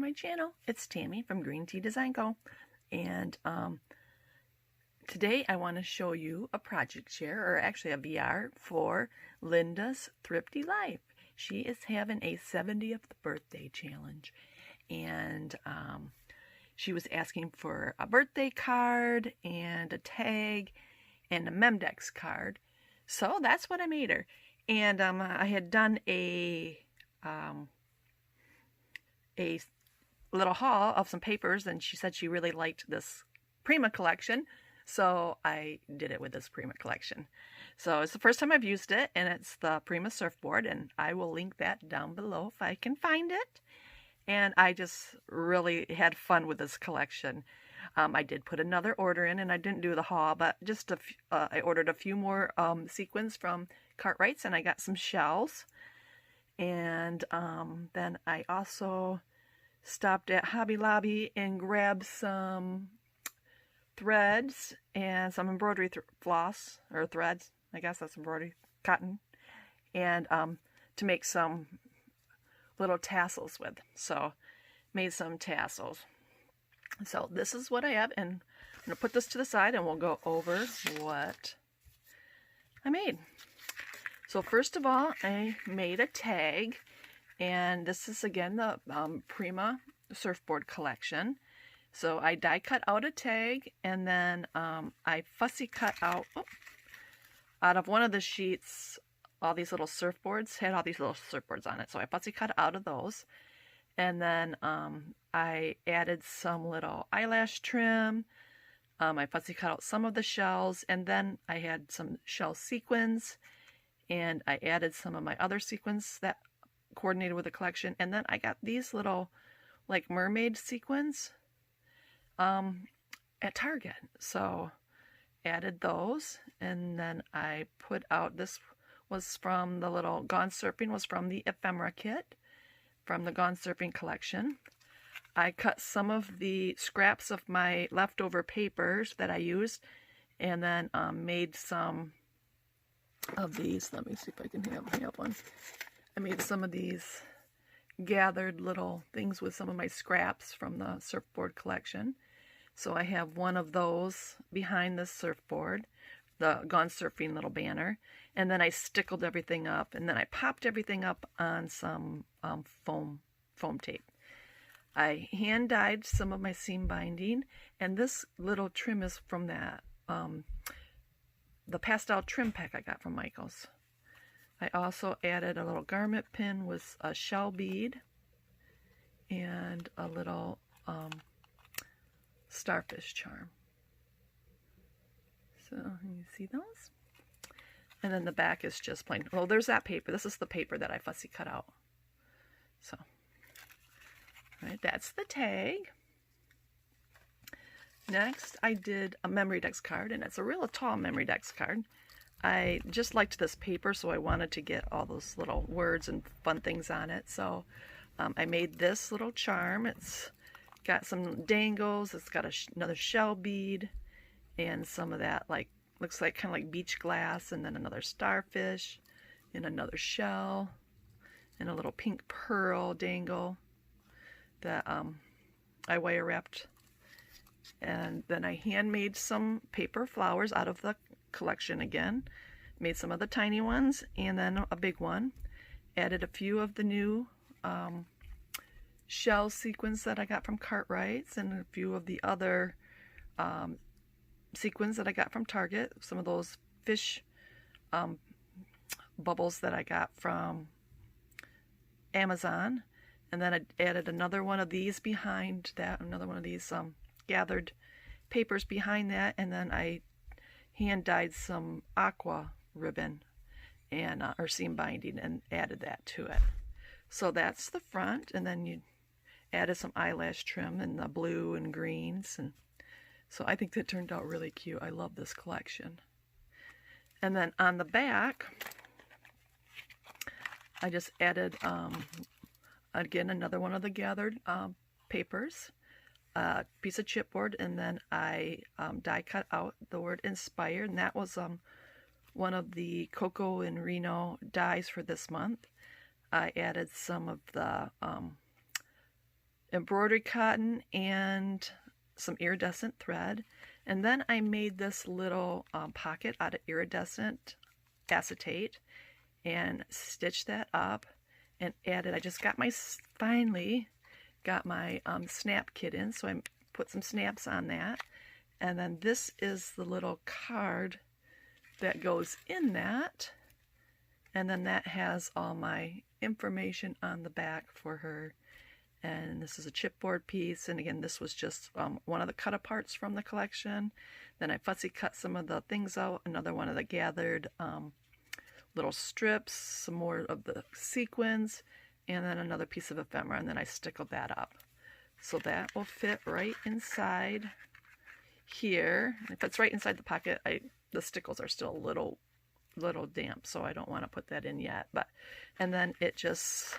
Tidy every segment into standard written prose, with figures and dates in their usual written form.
my channel. It's Tammy from greentdesignco, and today I want to show you a project share, or actually a VR for Linda's Thrifty Life. She is having a 70th birthday challenge, and she was asking for a birthday card and a tag and a Memdex card, so that's what I made her. And I had done a little haul of some papers, and she said she really liked this Prima collection, so I did it with this Prima collection. So it's the first time I've used it, and it's the Prima Surfboard, and I will link that down below if I can find it. And I just really had fun with this collection. I did put another order in, and I didn't do the haul, but just I ordered a few more sequins from Cartwright's, and I got some shells. And then I also stopped at Hobby Lobby and grabbed some threads and some embroidery floss, or threads, I guess that's embroidery, cotton, and to make some little tassels with. So made some tassels. So this is what I have, and I'm going to put this to the side and we'll go over what I made. So first of all, I made a tag, and this is again the Prima Surfboard collection. So I die cut out a tag, and then I fussy cut out of one of the sheets all these little surfboards, had all these little surfboards on it. So I fussy cut out of those, and then I added some little eyelash trim. I fussy cut out some of the shells, and then I had some shell sequins, and I added some of my other sequins that coordinated with the collection. And then I got these little like mermaid sequins at Target, so added those. And then I put out, this was from the little Gone Surfing, was from the ephemera kit from the Gone Surfing collection. I cut some of the scraps of my leftover papers that I used, and then made some of these. Let me see if I can have one. I made some of these gathered little things with some of my scraps from the surfboard collection. So I have one of those behind this surfboard, the Gone Surfing little banner, and then I stickled everything up, and then I popped everything up on some foam tape. I hand dyed some of my seam binding, and this little trim is from that the pastel trim pack I got from Michael's. I also added a little garment pin with a shell bead and a little starfish charm. So you see those? And then the back is just plain. Well, there's that paper. This is the paper that I fussy cut out. So, all right, that's the tag. Next, I did a memory dex card, and it's a real tall memory dex card. I just liked this paper, so I wanted to get all those little words and fun things on it. So I made this little charm. It's got some dangles. It's got another shell bead and some of that, like, looks like kind of like beach glass, and then another starfish and another shell and a little pink pearl dangle that I wire wrapped. And then I handmade some paper flowers out of the collection again. Made some of the tiny ones and then a big one. Added a few of the new shell sequins that I got from Cartwright's, and a few of the other sequins that I got from Target. Some of those fish bubbles that I got from Amazon. And then I added another one of these behind that, another one of these gathered papers behind that, and then I hand dyed some aqua ribbon and or seam binding and added that to it. So that's the front, and then you added some eyelash trim in the blue and greens, and so I think that turned out really cute. I love this collection. And then on the back, I just added again another one of the gathered papers, a piece of chipboard, and then I die cut out the word inspired, and that was one of the Coco and Reno dies for this month. I added some of the embroidery cotton and some iridescent thread. And then I made this little pocket out of iridescent acetate and stitched that up and added, I just got my, finally got my snap kit in, so I put some snaps on that. And then this is the little card that goes in that. And then that has all my information on the back for her. And this is a chipboard piece. And again, this was just one of the cut aparts from the collection. Then I fussy cut some of the things out. Another one of the gathered little strips, some more of the sequins, and then another piece of ephemera. And then I stickled that up. So that will fit right inside here. If it's right inside the pocket, the stickles are still a little damp, so I don't want to put that in yet. But and then it just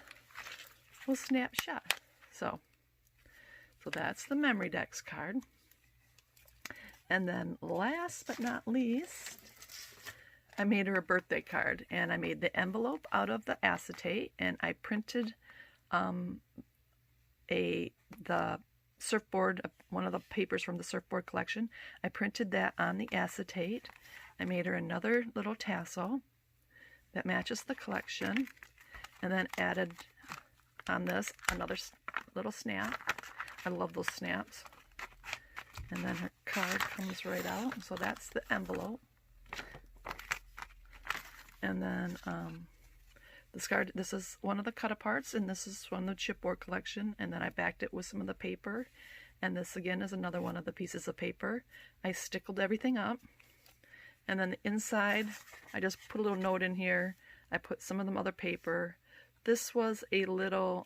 will snap shut. So that's the Memory Decks card. And then last but not least, I made her a birthday card, and I made the envelope out of the acetate, and I printed the surfboard, one of the papers from the surfboard collection. I printed that on the acetate. I made her another little tassel that matches the collection, and then added on this another little snap. I love those snaps. And then her card comes right out. So that's the envelope. And then this card, this is one of the cut aparts, and this is from the chipboard collection. And then I backed it with some of the paper. And this again is another one of the pieces of paper. I stickled everything up. And then the inside, I just put a little note in here. I put some of the other paper. This was a little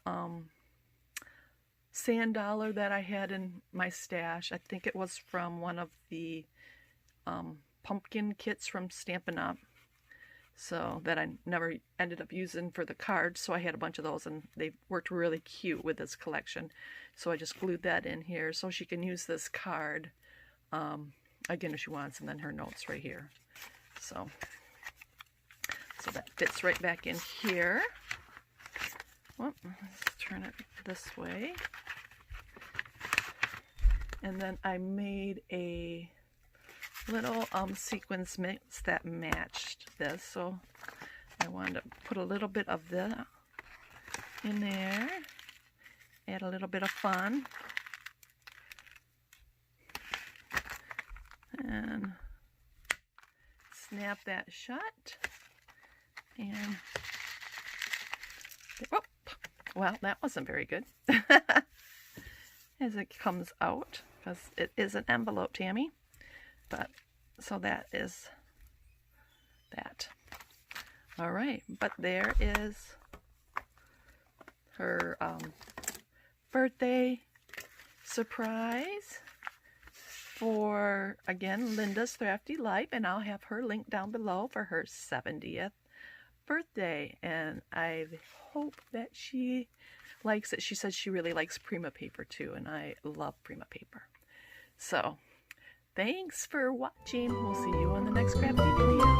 sand dollar that I had in my stash. I think it was from one of the pumpkin kits from Stampin' Up. So that I never ended up using for the cards. So I had a bunch of those, and they worked really cute with this collection. So I just glued that in here so she can use this card again if she wants, and then her notes right here. So that fits right back in here. Well, let's turn it this way. And then I made a little sequins mix that matched this, so I wanted to put a little bit of that in there, add a little bit of fun, and snap that shut. And oh, well, that wasn't very good as it comes out, because it is an envelope, Tammy. But so that is that. All right, but there is her birthday surprise for, again, Linda's Thrifty Life, and I'll have her link down below for her 70th birthday. And I hope that she likes it. She says she really likes Prima paper too, and I love Prima paper. So thanks for watching. We'll see you on the next crafty video.